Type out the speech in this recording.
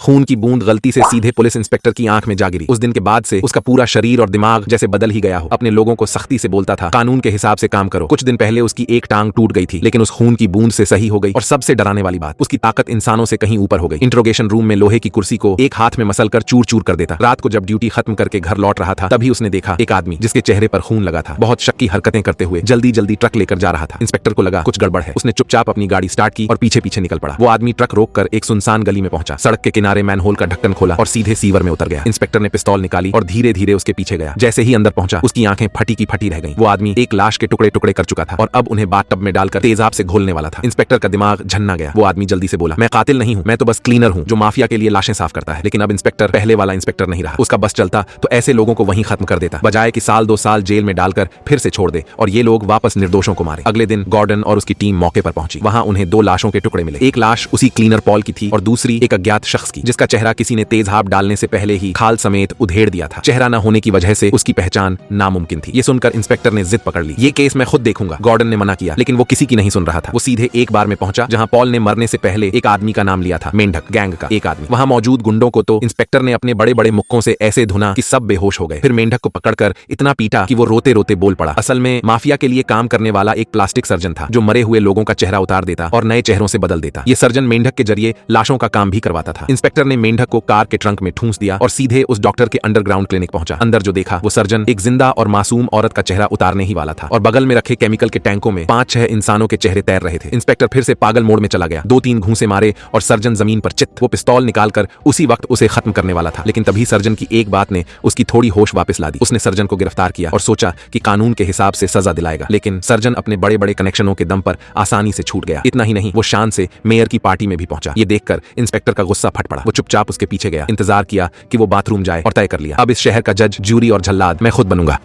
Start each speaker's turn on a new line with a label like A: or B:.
A: खून की बूंद गलती से सीधे पुलिस इंस्पेक्टर की आंख में जा गिरी। उस दिन के बाद से उसका पूरा शरीर और दिमाग जैसे बदल ही गया हो। अपने लोगों को सख्ती से बोलता था, कानून के हिसाब से काम करो। कुछ दिन पहले उसकी एक टांग टूट गई थी, लेकिन उस खून की बूंद से सही हो गई। और सबसे डराने वाली बात, उसकी ताकत इंसानों से कहीं ऊपर हो गई। इंट्रोगेशन रूम में लोहे की कुर्सी को एक हाथ में मसलकर चूर चूर कर देता। रात को जब ड्यूटी खत्म करके घर लौट रहा था, तभी उसने देखा एक आदमी जिसके चेहरे पर खून लगा था, बहुत शक्की हरकतें करते हुए जल्दी जल्दी ट्रक लेकर जा रहा था। इंस्पेक्टर को लगा कुछ गड़बड़ है। उसने चुपचाप अपनी गाड़ी स्टार्ट की और पीछे पीछे निकल पड़ा। वो आदमी ट्रक रोककर एक सुनसान गली में पहुंचा, सड़क के किनारे मैनहोल का ढक्कन खोला और सीधे सीवर में उतर गया। इंस्पेक्टर ने पिस्तौल निकाली और धीरे धीरे उसके पीछे गया। जैसे ही अंदर पहुंचा, उसकी आंखें फटी की फटी रह गईं। वो आदमी एक लाश के टुकड़े टुकड़े कर चुका था और अब उन्हें बाथटब में डालकर तेजाब से घोलने वाला था। इंस्पेक्टर का दिमाग झन्ना गया। वो आदमी जल्दी से बोला, मैं कातिल नहीं हूं, मैं तो बस क्लीनर हूं जो माफिया के लिए लाशें साफ करता है। लेकिन अब इंस्पेक्टर पहले वाला इंस्पेक्टर नहीं रहा। उसका बस चलता तो ऐसे लोगों को वहीं खत्म कर देता, बजाय कि साल 2 साल जेल में डालकर फिर से छोड़ दे और ये लोग वापस निर्दोषों को मारे। अगले दिन गॉर्डन और उसकी टीम मौके पर पहुंची। वहां उन्हें 2 लाशों के टुकड़े मिले। एक लाश उसी क्लीनर पॉल की थी और दूसरी एक अज्ञात शख्स की, जिसका चेहरा किसी ने तेज हाथ डालने से पहले ही खाल समेत उधेड़ दिया था। चेहरा न होने की वजह से उसकी पहचान नामुमकिन थी। ये सुनकर इंस्पेक्टर ने जिद पकड़ ली, ये केस मैं खुद देखूंगा। गॉर्डन ने मना किया, लेकिन वो किसी की नहीं सुन रहा था। वो सीधे एक बार में पहुंचा जहां पॉल ने मरने से पहले एक आदमी का नाम लिया था, मेंढक गैंग का एक आदमी। वहां मौजूद गुंडों को तो इंस्पेक्टर ने अपने बड़े बड़े मुक्कों से ऐसे धुना कि सब बेहोश हो गए। फिर मेंढक को पकड़कर इतना पीटा कि वो रोते रोते बोल पड़ा। असल में माफिया के लिए काम करने वाला एक प्लास्टिक सर्जन था, जो मरे हुए लोगों का चेहरा उतार देता और नए चेहरों से बदल देता। ये सर्जन मेंढक के जरिए लाशों का काम भी करवाता था। इंस्पेक्टर ने मेंढक को कार के ट्रंक में ठूंस दिया और सीधे उस डॉक्टर के अंडरग्राउंड क्लिनिक पहुंचा। अंदर जो देखा, वो सर्जन एक जिंदा और मासूम औरत का चेहरा उतारने ही वाला था और बगल में रखे केमिकल के टैंकों में 5-6 इंसानों के चेहरे तैर रहे थे। इंस्पेक्टर फिर से पागल मोड में चला गया। 2-3 घूंसे मारे और सर्जन जमीन पर चित। वो पिस्तौल निकालकर उसी वक्त उसे खत्म करने वाला था, लेकिन तभी सर्जन की एक बात ने उसकी थोड़ी होश वापस ला दी। उसने सर्जन को गिरफ्तार किया और सोचा कि कानून के हिसाब से सजा दिलाएगा, लेकिन सर्जन अपने बड़े बड़े कनेक्शनों के दम पर आसानी से छूट गया। इतना ही नहीं, वो शान से मेयर की पार्टी में भी पहुंचा। ये देखकर इंस्पेक्टर का गुस्सा फट पड़ा। वो चुपचाप उसके पीछे गया, इंतजार किया कि वो बाथरूम जाए और तय कर लिया, अब इस शहर का जज, जूरी और जल्लाद मैं खुद बनूंगा।